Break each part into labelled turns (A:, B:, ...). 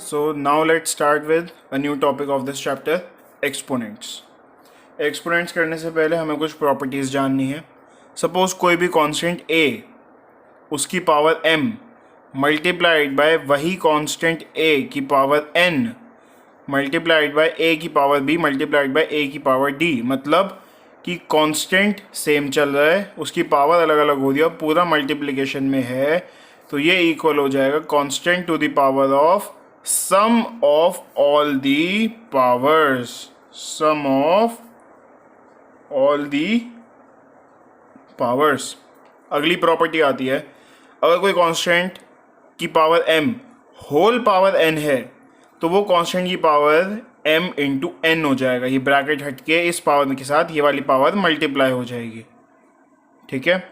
A: So now let's start with a new topic of this chapter, exponents. Exponents करने से पहले हमें कुछ प्रॉपर्टीज़ जाननी है. सपोज कोई भी कांस्टेंट a उसकी पावर m मल्टीप्लाइड बाय वही कांस्टेंट a की power n multiplied by a की power b multiplied by a की पावर d. मतलब कि कांस्टेंट सेम चल रहा है, उसकी पावर अलग अलग हो रही है और पूरा मल्टीप्लिकेशन में है, तो ये इक्वल हो जाएगा constant to the power of sum of all the powers. Sum of all the powers. अगली प्रॉपर्टी आती है, अगर कोई कांस्टेंट की power m whole power n है तो वो कांस्टेंट की पावर m इंटू n हो जाएगा. ये ब्रैकेट हट के इस पावर के साथ ये वाली पावर मल्टीप्लाई हो जाएगी. ठीक है.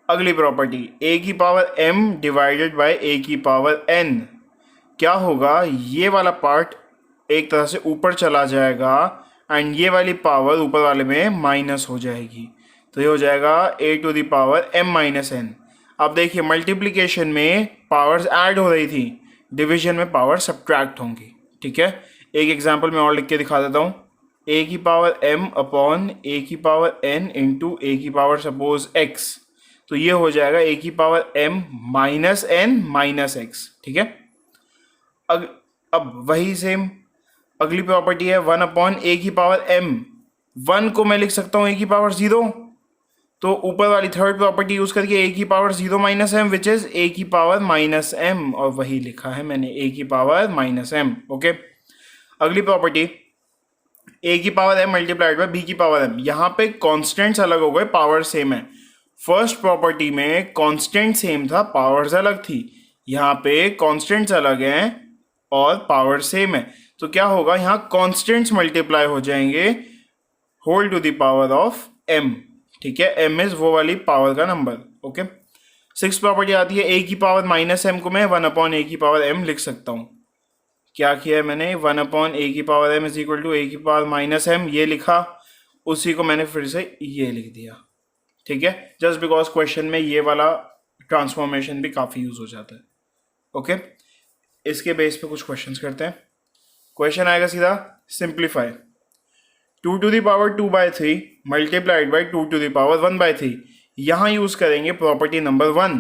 A: अगली प्रॉपर्टी, a की power m divided by a की पावर n. क्या होगा, ये वाला पार्ट एक तरह से ऊपर चला जाएगा एंड ये वाली पावर ऊपर वाले में माइनस हो जाएगी, तो ये हो जाएगा a to the power m minus n. अब देखिए मल्टीप्लिकेशन में पावर्स ऐड हो रही थी, डिवीजन में पावर सब्ट्रैक्ट होंगी. ठीक है. एक एग्जांपल मैं और लिख के दिखा देता हूँ. a की पावर m अपॉन a की पावर n इंटू a की पावर सपोज x, तो ये हो जाएगा a की power m minus n minus x. ठीक है. अब वही सेम अगली प्रॉपर्टी है 1 अपॉन a की पावर m. 1 को मैं लिख सकता हूँ a की पावर 0, तो ऊपर वाली थर्ड प्रॉपर्टी यूज करके a की power 0 minus m which is a की पावर माइनस m, और वही लिखा है मैंने a की पावर माइनस m. ओके. अगली प्रॉपर्टी a की power m multiplied by b की पावर m. यहाँ पे कॉन्स्टेंट्स अलग हो गए, पावर सेम है. फर्स्ट प्रॉपर्टी में कांस्टेंट सेम था, पावर्स अलग थी. यहाँ पे कांस्टेंट्स अलग हैं और पावर सेम है, तो क्या होगा, यहाँ कांस्टेंट्स मल्टीप्लाई हो जाएंगे whole to the power of m. ठीक है. m इज वो वाली पावर का नंबर. ओके. सिक्स प्रॉपर्टी आती है a की पावर माइनस m को मैं 1 अपॉन a की पावर m लिख सकता हूँ. क्या किया है मैंने, 1 अपॉन a की power m is equal to a की पावर माइनस m, ये लिखा, उसी को मैंने फिर से ये लिख दिया. ठीक है. जस्ट बिकॉज क्वेश्चन में ये वाला ट्रांसफॉर्मेशन भी काफ़ी यूज हो जाता है. ओके. इसके बेस पे कुछ क्वेश्चंस करते हैं. क्वेश्चन आएगा सीधा, simplify 2 to the power 2 by 3 multiplied by 2 to the power 1 by 3. यहाँ यूज करेंगे प्रॉपर्टी नंबर 1.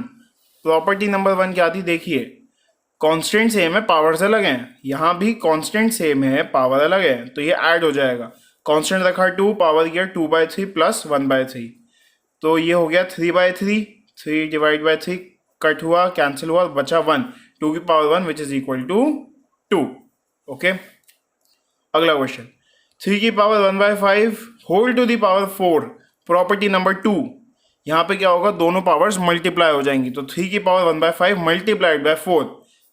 A: प्रॉपर्टी नंबर 1 क्या थी, देखिए कांस्टेंट सेम है, पावर्स अलग हैं. यहाँ भी कांस्टेंट सेम है, पावर अलग है, तो ये ऐड हो जाएगा. कांस्टेंट रखा 2, पावर किया 2 बाई 3 प्लस 1 बाई 3, तो ये हो गया 3 बाई 3. 3 डिवाइड बाई 3 कट हुआ, कैंसिल हुआ, बचा 1. 2 की power 1 which is equal to 2. Okay. अगला क्वेश्चन, 3 की power 1 by 5 whole to the power 4. Property number 2. यहाँ पे क्या होगा, दोनों पावर्स मल्टीप्लाई हो जाएंगी, तो 3 की पावर 1 बाई 5 मल्टीप्लाइड बाय 4,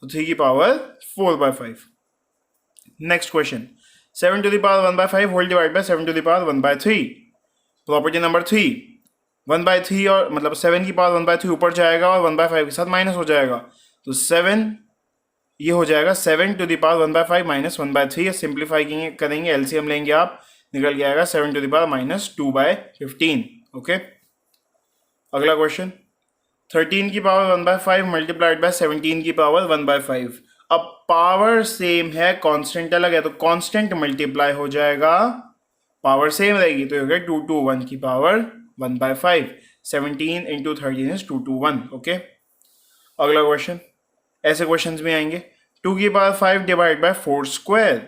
A: तो 3 की power 4 by 5. Next question, 7 to the power 1 by 5 whole divide by 7 to the power 1 by 3. Property number 3, 1 by 3 और मतलब 7 की पावर 1 बाई 3 ऊपर जाएगा और 1 बाई 5 के साथ माइनस हो जाएगा, तो 7 ये हो जाएगा 7 to the power 1 by 5 minus 1 by 3. Simplify करेंगे, एलसीएम लेंगे आप, निकल के आएगा 7 to the power minus 2 by 15. Okay. अगला क्वेश्चन, 13 की पावर 1 बाई 5 मल्टीप्लाइड बाय 17 की पावर 1 बाई 5. अब पावर सेम है, कांस्टेंट अलग है, तो कांस्टेंट मल्टीप्लाई हो जाएगा, पावर सेम रहेगी, तो हो गया 2 टू 1 की power 1 by 5. 17 into 13 is 2 to 1. Okay. अगला क्वेश्चन, ऐसे क्वेश्चंस भी आएंगे. 2 की power 5 divide by 4 square.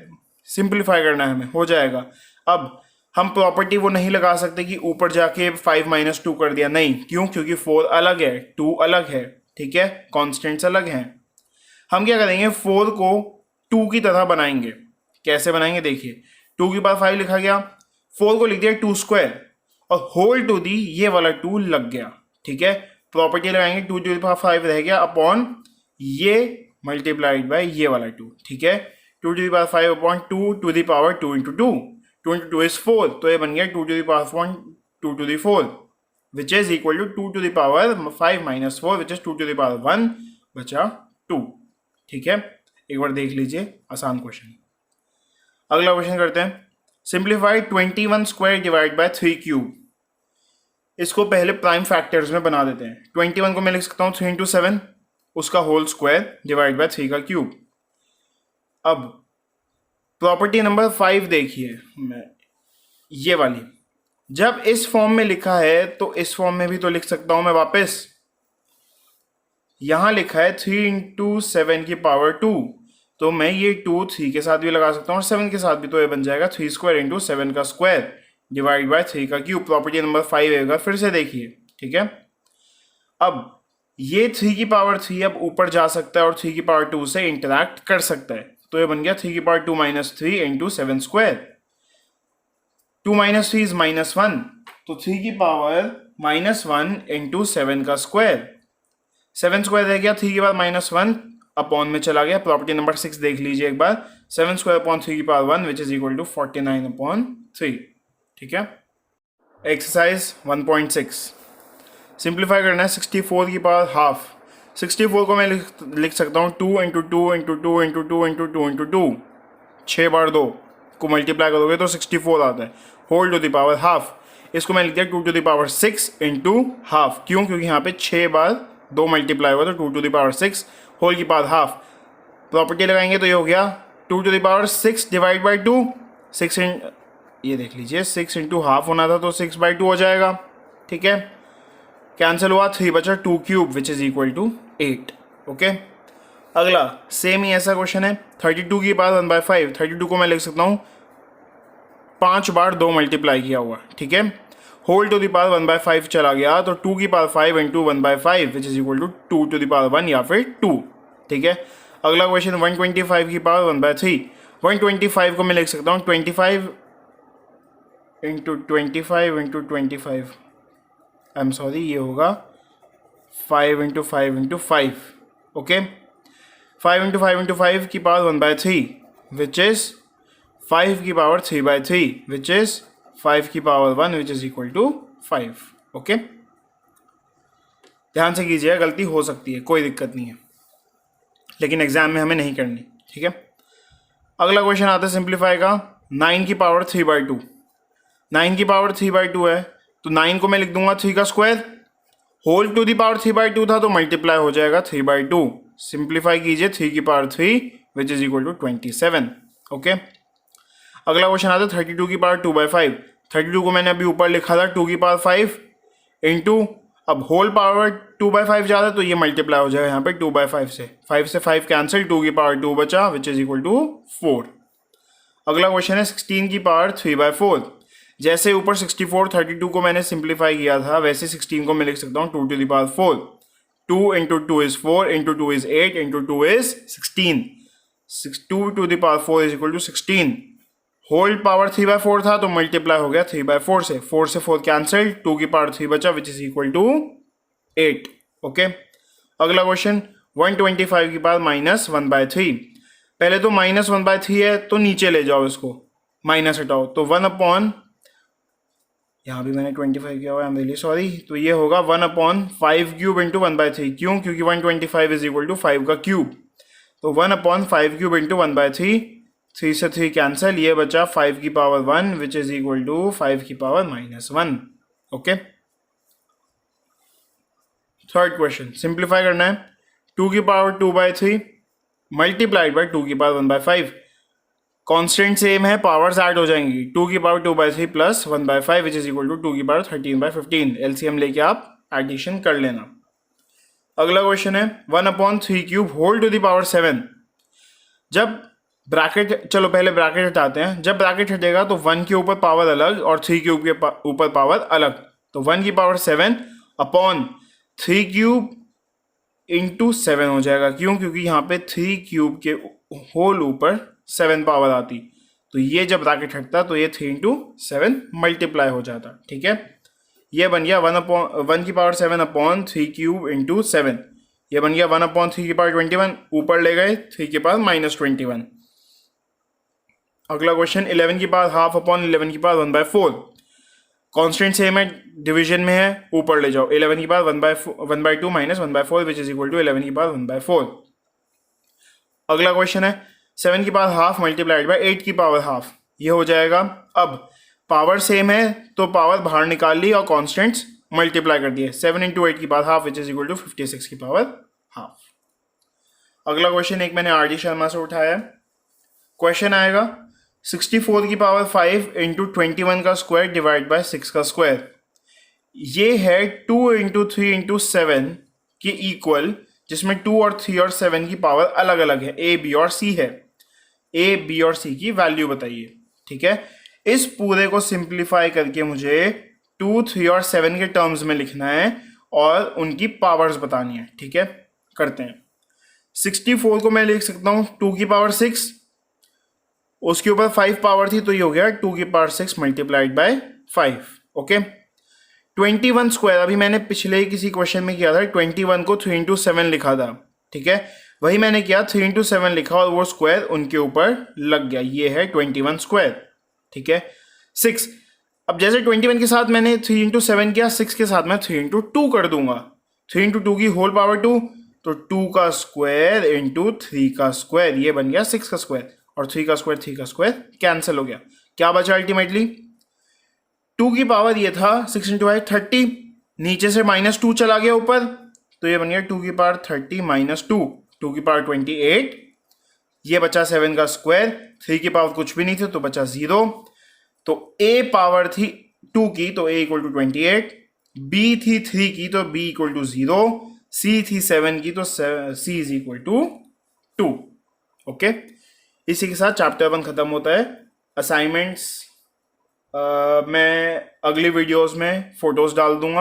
A: Simplify करना है हमें, हो जाएगा. अब हम प्रॉपर्टी वो नहीं लगा सकते कि ऊपर जाके 5 माइनस 2 कर दिया, नहीं. क्यों, क्योंकि 4 अलग है, 2 अलग है. ठीक है. कॉन्स्टेंट्स अलग हैं. हम क्या करेंगे, 4 को 2 की तरह बनाएंगे. कैसे बनाएंगे, देखिए 2 की पावर 5 लिखा गया, 4 को लिख दिया 2 स्क्वायर और होल टू दी ये वाला 2 लग गया. ठीक है. प्रॉपर्टी लगाएंगे, 2 टू द पावर 5 रह गया अपॉन ये मल्टीप्लाइड बाय ये वाला 2. ठीक है. 2 to the power 5 upon 2 to the power 2 into 2. 2 into 2 is 4, तो ये बन गया 2 to the power 2 to the 4 which is equal to 2 to the power 5 minus 4 which is 2 to the power 1, बचा 2. ठीक है. एक बार देख लीजिए, आसान क्वेश्चन. अगला क्वेश्चन करते हैं, simplify 21 square divide by 3 cube. इसको पहले प्राइम फैक्टर्स में बना देते हैं. 21 को मैं लिख सकता हूँ 3 इंटू 7, उसका होल स्क्वायर डिवाइड बाय 3 का क्यूब. अब प्रॉपर्टी नंबर 5 देखिए, मैं ये वाली, जब इस फॉर्म में लिखा है तो इस फॉर्म में भी तो लिख सकता हूं मैं वापस। यहां लिखा है 3 इंटू 7 की पावर 2, तो मैं ये 2 3 के साथ भी लगा सकता हूँ और 7 के साथ भी, तो ये बन जाएगा 3 स्क्वायर इंटू 7 का स्क्वायर डिवाइड बाय 3 का क्यूब। प्रॉपर्टी नंबर 5 आएगा, फिर से देखिए, ठीक है। अब ये 3 की पावर 3 अब ऊपर जा सकता है और 3 की पावर 2 से इंटरैक्ट कर सकता है, तो ये बन गया 3 की power 2 minus 3 into 7 square. 2 minus 3 is -1, तो 3 की पावर -1 इंटू 7 का स्क्वायर। 7 स्क्वायर रह गया, 3 की पावर -1 अपॉन में चला गया। प्रॉपर्टी नंबर 6 देख लीजिए एक बार, 7 स्क्वायर अपॉन 3 की power 1 which is equal to 49 upon 3, ठीक है। एक्सरसाइज 1.6 सिंप्लीफाई करना है 64 की पावर हाफ। 64 को मैं लिख सकता हूँ 2 into 2 into 2 into 2 into 2 into 2, 6 बार 2 को मल्टीप्लाई करोगे तो 64 आता है, whole to the power half. इसको मैं लिख दिया 2 to the power 6 into half, क्यों? क्योंकि यहाँ पे 6 बार 2 मल्टीप्लाई हुआ, तो 2 टू द पावर 6 होल की पावर हाफ। प्रॉपर्टी लगाएंगे तो ये हो गया 2 to the power 6 divide by 2, 6 ये देख लीजिए 6 इंटू हाफ होना था तो 6/2 हो जाएगा, ठीक है। कैंसिल हुआ, 3 बचा 2 cube which is equal to 8, okay. अगला सेम ही ऐसा क्वेश्चन है 32 की पावर 1/5। 32 को मैं लिख सकता हूँ 5 बार 2 मल्टीप्लाई किया हुआ, ठीक है। होल टू द पावर 1/5 चला गया तो 2 की power 5 into 1/5 which is equal to 2 to the power 1 या फिर 2, ठीक है। अगला क्वेश्चन 125 की पावर 1/3। 125 को मैं लिख सकता हूँ 25 into 25 into 25, I am sorry, ये होगा 5 into 5 into 5, okay. 5 into 5 into 5 की पावर 1/3 विच इज 5 की पावर 3/3 विच इज 5 की power 1 which is equal to 5, okay. ध्यान से कीजिए, गलती हो सकती है, कोई दिक्कत नहीं है, लेकिन एग्जाम में हमें नहीं करनी, ठीक है। अगला क्वेश्चन आता है सिंप्लीफाई का 9 की पावर 3/2। 9 की पावर 3/2 है तो 9 को मैं लिख दूंगा 3 का square, whole to the power 3/2 था तो मल्टीप्लाई हो जाएगा 3/2। सिंप्लीफाई कीजिए 3 की power 3 which is equal to 27, okay. अगला क्वेश्चन आता है 32 की पावर 2/5। 32 को मैंने अभी ऊपर लिखा था 2 की पावर 5 इंटू, अब होल पावर 2/5 जा रहा है तो ये मल्टीप्लाई हो जाएगा यहाँ पे 2/5 से, 5 से 5 कैंसिल, 2 की पावर 2 बचा विच इज इक्वल टू 4। अगला क्वेश्चन है 16 की पावर 3/4। जैसे ऊपर 64 32 को मैंने सिंप्लीफाई किया था, वैसे 16 को मैं लिख सकता हूँ 2 to the power 4। 2 into 2 is 4 into 2 is 8 into 2 is 16। 2 to the power 4 is equal to 16। Whole power 3/4 था तो मल्टीप्लाई हो गया 3/4 से, 4 से 4 कैंसिल, 2 की पावर 3 बचा which is equal to 8, okay. अगला क्वेश्चन 125 की पावर -1/3। पहले तो -1/3 है तो नीचे ले जाओ, इसको माइनस हटाओ, तो 1 अपॉन, यहाँ भी मैंने 25 किया हुआ है, आई एम रियली सॉरी, तो ये होगा 1/5 क्यूब इंटू 1/3, क्यों? क्योंकि 125 इज इक्वल टू 5 का क्यूब, तो 1/5 क्यूब इंटू 1/3, 3 से 3 कैंसिल, ये बचा 5 की power 1 which is equal to 5 की power -1, okay. Third question simplify करना है 2 की पावर 2/3 मल्टीप्लाइड बाई 2 की पावर 1/5। कांस्टेंट सेम है, पावर्स ऐड हो जाएंगी, 2 की power 2/3 plus 1/5 which is equal to 2 की पावर 13/15। एलसीएम लेके आप एडिशन कर लेना। अगला क्वेश्चन है 1/3 cube whole to the power 7। जब ब्रैकेट, चलो पहले ब्रैकेट हटाते हैं, जब ब्रैकेट हटेगा तो 1 के ऊपर पावर अलग और 3 क्यूब के ऊपर पावर अलग, तो 1 की पावर 7 अपॉन 3 क्यूब इंटू 7 हो जाएगा, क्यों? क्योंकि यहाँ पे 3 क्यूब के होल ऊपर 7 पावर आती, तो ये जब ब्रैकेट हटता तो ये 3 इंटू 7 मल्टीप्लाई हो जाता, ठीक है। ये बन गया 1 की पावर 7 अपॉन 3 क्यूब इंटू 7, ये बन गया 1/3 की पावर 21, ऊपर ले गए 3 की पावर -21। अगला क्वेश्चन 11 की पावर हाफ अपॉन 11 की पावर 1/4। कांस्टेंट सेम है, डिवीजन में है, ऊपर ले जाओ, 11 की power 1/2 minus 1/4 which is equal to 11 की पावर 1/4। अगला क्वेश्चन है 7 की पावर हाफ मल्टीप्लाइड बाई 8 की पावर हाफ, ये हो जाएगा। अब पावर सेम है तो पावर बाहर निकाल ली और कॉन्स्टेंट्स मल्टीप्लाई कर दिए, 7 इंटू 8 की power half which is equal to 56 की पावर हाफ। अगला क्वेश्चन एक मैंने आर डी शर्मा से उठाया है, क्वेश्चन आएगा 64 की पावर 5 इंटू 21 का स्क्वायर डिवाइड बाय 6 का स्क्वायर। ये है 2 इंटू 3 इंटू 7 के इक्वल, जिसमें 2 और 3 और 7 की पावर अलग अलग है, ए बी और सी है। ए बी और सी की वैल्यू बताइए। ठीक है, इस पूरे को सिंप्लीफाई करके मुझे 2, 3 और 7 के टर्म्स में लिखना है और उनकी पावर्स बतानी है। ठीक है, करते हैं। 64 को मैं लिख सकता हूं 2 की पावर 6, उसके ऊपर 5 पावर थी तो ये हो गया 2 की power 6 multiplied by 5। Okay, 21 square, अभी मैंने पिछले किसी क्वेश्चन में किया था 21 को 3 इंटू 7 लिखा था। ठीक है, वही मैंने किया 3 इंटू 7 लिखा और वो स्क्वायर उनके ऊपर लग गया, ये है 21 स्क्वायर। ठीक है, 6, अब जैसे 21 के साथ मैंने 3 इंटू 7 किया, 6 के साथ मैं 3 इंटू 2 कर दूंगा। 3 इंटू 2 की होल पावर 2, तो 2 का स्क्वायर इंटू 3 का स्क्वायर, ये बन गया 6 का स्क्वायर, और 3 का स्क्वायर 3 का स्क्वायर कैंसिल हो गया। क्या बचा अल्टीमेटली? 2 की पावर ये था 6 इंटू 5 30, नीचे से -2 चला गया ऊपर, तो ये बन गया 2 की पावर 30 माइनस 2, 2 की पावर 28, ये बचा 7 का स्क्वायर, 3 की पावर कुछ भी नहीं थी तो बचा 0। तो ए पावर थी 2 की तो ए इक्वल टू 28, बी थी 3 की तो बी इक्वल टू 0, सी थी 7 की तो सी इज इक्वल टू 2। ओके, इसी के साथ चैप्टर 1 खत्म होता है। असाइनमेंट्स मैं अगली वीडियोस में फोटोज डाल दूंगा।